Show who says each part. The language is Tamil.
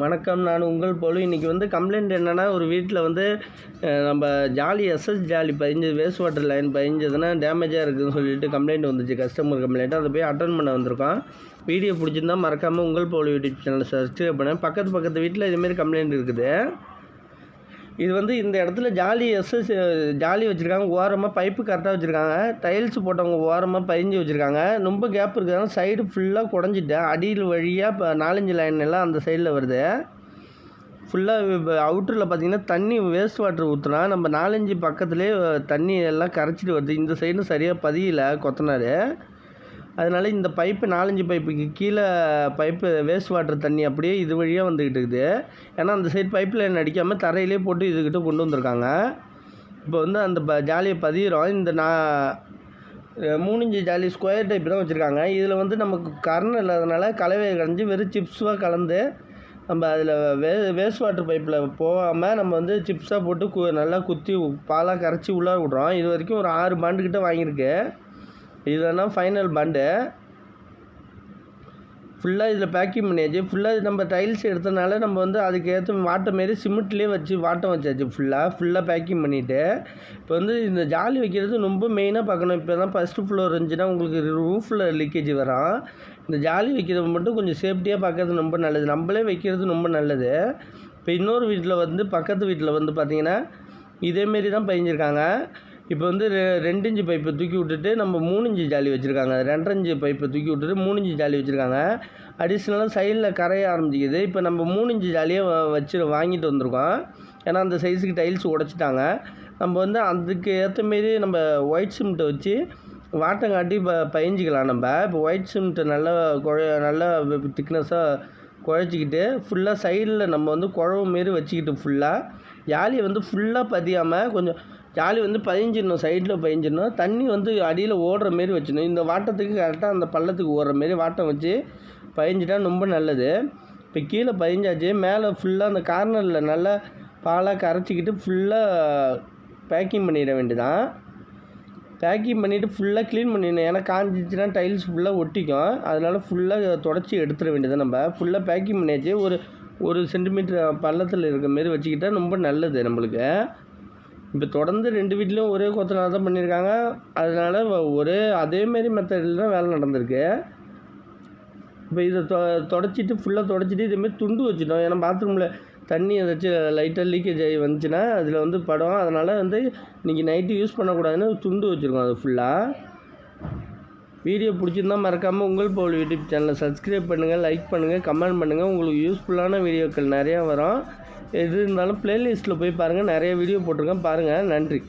Speaker 1: வணக்கம். நான் உங்கள் போல இன்றைக்கி கம்ப்ளைண்ட் என்னென்னா, ஒரு வீட்டில் நம்ம ஜாலி ஜாலி பதிஞ்சு வேஸ்ட் வாட்டர் லைன் பதிஞ்சதுன்னா டேமேஜாக இருக்குதுன்னு சொல்லிட்டு கம்ப்ளைண்ட் வந்துச்சு, கஸ்டமர் கம்ப்ளைண்ட். அதை போய் அட்டன் பண்ண வந்திருக்கோம். வீடியோ பிடிச்சிருந்தா மறக்காமல் உங்கள் போல யூடியூப் சேனலை சப்ஸ்கிரைப் பண்ணேன். பக்கத்து வீட்டில் இதுமாரி கம்ப்ளைண்ட் இருக்குது. இது இந்த இடத்துல ஜாலி வச்சுருக்காங்க. ஓரமாக பைப்பு கரெக்டாக வச்சுருக்காங்க. டைல்ஸ் போட்டவங்க ஓரமாக பதிஞ்சு வச்சுருக்காங்க. ரொம்ப கேப் இருக்குதுனால சைடு ஃபுல்லாக குடஞ்சிட்டேன். அடியில் வழியாக இப்போ 4-5 லைன் எல்லாம் அந்த சைடில் வருது. ஃபுல்லாக இப்போ அவுட்டரில் பார்த்திங்கன்னா தண்ணி வேஸ்ட் வாட்டர் ஊற்றுனா நம்ம 4-5 பக்கத்துலேயே தண்ணி எல்லாம் கரைச்சிட்டு வருது. இந்த சைடும் சரியாக பதியலை கொத்தனார். அதனால் இந்த பைப்பு 4-5 பைப்புக்கு கீழே பைப்பு வேஸ்ட் வாட்டர் தண்ணி அப்படியே இது வழியாக வந்துக்கிட்டு இருக்குது. ஏன்னா அந்த சைடு பைப் லைன் அடிக்காமல் தரையிலே போட்டு இதுக்கிட்ட கொண்டு வந்திருக்காங்க. இப்போ அந்த ஜாலியை பதிகிறோம். இந்த 3 இன்ச்சு ஜாலி ஸ்கொயர் டைப் தான் வச்சுருக்காங்க. இதில் நமக்கு கரணம் இல்லாதனால கலவையை கரைஞ்சி வெறும் சிப்ஸாக கலந்து நம்ம அதில் வேஸ்ட் வாட்டர் பைப்பில் போகாமல் நம்ம சிப்ஸாக போட்டு நல்லா குத்தி பாலாக கரைச்சி உள்ளே விட்றோம். இது வரைக்கும் ஒரு 6 பாண்டுக்கிட்ட வாங்கியிருக்கு. இதுதான் ஃபைனல் பாண்டு. ஃபுல்லாக இதில் பேக்கிங் பண்ணியாச்சு. ஃபுல்லாக நம்ம டைல்ஸ் எடுத்தனால நம்ம அதுக்கு ஏற்ற வாட்டை மாரி சிமெண்ட்லேயே வச்சு வாட்டம் வச்சாச்சு. ஃபுல்லாக பேக்கிங் பண்ணிவிட்டு இப்போ இந்த ஜாலி வைக்கிறது ரொம்ப மெயினாக பார்க்கணும். இப்போ தான் ஃபஸ்ட்டு ஃப்ளோர் இருந்துச்சுன்னா உங்களுக்கு ரூஃபில் லீக்கேஜ் வரும். இந்த ஜாலி வைக்கிறது மட்டும் கொஞ்சம் சேஃப்டியாக பார்க்கறது ரொம்ப நல்லது. நம்மளே வைக்கிறது ரொம்ப நல்லது. இப்போ இன்னொரு வீட்டில் பக்கத்து வீட்டில் பார்த்திங்கன்னா இதேமாரி தான் பதிஞ்சிருக்காங்க. இப்போ 2 இன்ச்சு பைப்பை தூக்கி விட்டுட்டு நம்ம 3 இன்ச்சு ஜாலி வச்சுருக்காங்க. 2.5 இன்ச்சு பைப்பை தூக்கி விட்டுட்டு 3 இன்ச்சு ஜாலி வச்சுருக்காங்க. அடிஷ்னலாக சைடில் கரைய ஆரம்பிச்சிக்குது. இப்போ நம்ம 3 இன்ச்சு ஜாலியை வாங்கிட்டு வந்திருக்கோம். ஏன்னா அந்த சைஸுக்கு டைல்ஸ் உடைச்சிட்டாங்க. நம்ம அதுக்கு ஏற்ற மாரி நம்ம ஒயிட் சிமெண்ட்டை வச்சு வாட்டம் காட்டி பயிஞ்சிக்கலாம். நம்ம இப்போ ஒயிட் சிமெண்ட்டை நல்லா திக்னஸாக குழச்சிக்கிட்டு ஃபுல்லாக சைடில் நம்ம குழவு மாரி வச்சுக்கிட்டு ஃபுல்லாக ஜாலியை ஃபுல்லாக பதியாமல் கொஞ்சம் ஜாலி பதிஞ்சிடணும். சைடில் பதிஞ்சிடணும். தண்ணி அடியில் ஓடுற மாரி வச்சிடணும். இந்த வாட்டத்துக்கு கரெக்டாக அந்த பள்ளத்துக்கு ஓடுற மாரி வாட்டம் வச்சு பதிஞ்சிட்டா ரொம்ப நல்லது. இப்போ கீழே பதிஞ்சாச்சு. மேலே ஃபுல்லாக அந்த கார்னரில் நல்லா பாலாக கரைச்சிக்கிட்டு ஃபுல்லாக பேக்கிங் பண்ணிட வேண்டியதான். பேக்கிங் பண்ணிவிட்டு ஃபுல்லாக க்ளீன் பண்ணிடணும். ஏன்னா காஞ்சிச்சுன்னா டைல்ஸ் ஃபுல்லாக ஒட்டிக்கும். அதனால் ஃபுல்லாக தொடச்சி எடுத்துட வேண்டியதான். நம்ம ஃபுல்லாக பேக்கிங் பண்ணியாச்சு. ஒரு சென்டிமீட்டர் பள்ளத்தில் இருக்கிற மாரி வச்சுக்கிட்டால் ரொம்ப நல்லது நம்மளுக்கு. இப்போ தொடர்ந்து 2 வீட்லேயும் ஒரே கொத்தனார் தான் பண்ணியிருக்காங்க. அதனால் அதேமாரி மெத்தடில் தான் வேலை நடந்திருக்கு. இப்போ இதை தொடச்சிட்டு ஃபுல்லாக தொடச்சிட்டு இதேமாரி துண்டு வச்சுட்டோம். ஏன்னா பாத்ரூமில் தண்ணி ஏதாச்சும் லைட்டாக லீக்கேஜ் ஆகி வந்துச்சுன்னா அதில் படம். அதனால் இன்றைக்கி நைட்டு யூஸ் பண்ணக்கூடாதுன்னு துண்டு வச்சுருக்கோம். அது ஃபுல்லாக. வீடியோ பிடிச்சிருந்தா மறக்காமல் உங்கள் போல் யூடியூப் சேனலை சப்ஸ்கிரைப் பண்ணுங்கள், லைக் பண்ணுங்கள், கமெண்ட் பண்ணுங்கள். உங்களுக்கு யூஸ்ஃபுல்லான வீடியோக்கள் நிறையா வரும். எது இருந்தாலும் ப்ளேலிஸ்ட்டில் போய் பாருங்கள். நிறைய வீடியோ போட்டிருக்கேன், பாருங்கள். நன்றி.